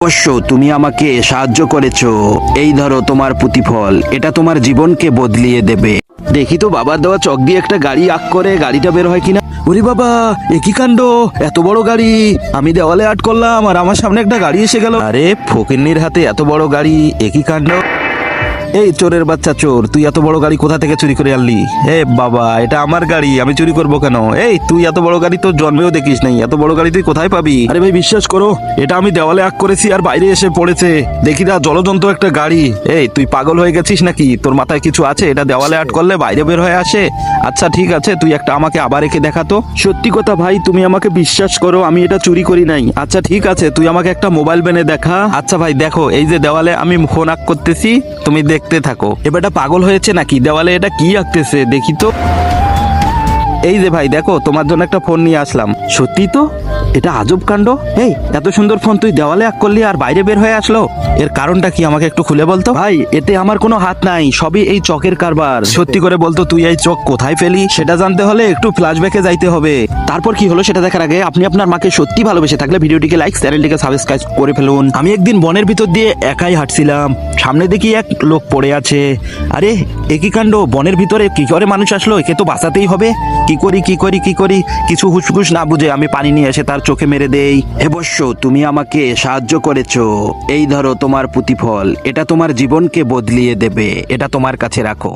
অবশ্য তুমি আমাকে সাহায্য করেছো, এই ধরো তোমার প্রতিফল, এটা তোমার জীবনকে বদলিয়ে দেবে। দেখি তো বাবার দেওয়া চক দিয়ে একটা গাড়ি আঁক করে গাড়িটা বের হয় কিনা। ওরে বাবা, একই কাণ্ড, এত বড় গাড়ি! আমি দেওয়ালে আর্ট করলাম আর আমার সামনে একটা গাড়ি এসে গেল। আরে ফকিন্নির হাতে এত বড় গাড়ি, একই কাণ্ড! এই চোরের বাচ্চা চোর, তুই এত বড় গাড়ি কোথা থেকে চুরি করে আনলি? হে বাবা, এটা আমার গাড়ি, আমি চুরি করবো কেন? এই তুই এত বড় গাড়ি তো জন্মেও দেখিস নাই, এত বড় গাড়ি তুই কোথায় পাবি? আরে ভাই বিশ্বাস করো, এটা আমি দেওয়ালে আঁক করেছি আর বাইরে এসে পড়েছে। দেখি না, জলজন্ত একটা গাড়ি। এই তুই পাগল হয়ে গেছিস নাকি? তোর মাথায় কিছু আছে? এটা দেওয়ালে আর্ট করলে বাইরে বের হয়ে আসে? আচ্ছা ঠিক আছে, তুই একটা আমাকে আবার এঁকে দেখাতো। সত্যি কথা ভাই, তুমি আমাকে বিশ্বাস করো, আমি এটা চুরি করি নাই। আচ্ছা ঠিক আছে, তুই আমাকে একটা মোবাইল বেনে দেখা। আচ্ছা ভাই দেখো, এই যে দেওয়ালে আমি ফোন আঁক করতেছি, তুমি দেখতে থাকো। এবারটা পাগল হয়েছে নাকি? দেওয়ালে এটা কি আঁকতেছে দেখি তো। এই যে ভাই দেখো, তোমার জন্য একটা ফোন নিয়ে আসলাম। সত্যি তো, এটা আজব কাণ্ড। এই এত সুন্দর ফোন তুই দেওয়ালে আঁক করলি আর বাইরে বের হয়ে আসলো, এর কারণটা কি আমাকে একটু খুলে বলতো? ভাই এতে আমার কোনো হাত নাই, সবই এই চকের কারবার। সত্যি করে বলতো, তুই এই চক কোথায় ফেলি? সেটা জানতে হলে একটু ফ্ল্যাশব্যাকে যাইতে হবে। তারপর কি হলো সেটা দেখার আগে আপনি আপনার মাকে সত্যি ভালোবেসে থাকলে ভিডিওটিকে লাইক, চ্যানেলটিকে সাবস্ক্রাইব করে ফেলুন। আমি একদিন বনের ভিতর দিয়ে একাই হাঁটছিলাম, সামনে দেখি এক লোক পড়ে আছে। আরে একই কাণ্ড, বনের ভিতরে কি করে মানুষ আসলো? একে তো বাঁচাতেই হবে। কি করি কিছু হুসফুস না বুঝে আমি পানি নিয়ে এসে তার চোখে মেরে দেই। অবশ্য তুমি আমাকে সাহায্য করেছো, এই ধরো তোমার প্রতিফল, এটা তোমার জীবনকে বদলিয়ে দেবে, এটা তোমার কাছে রাখো।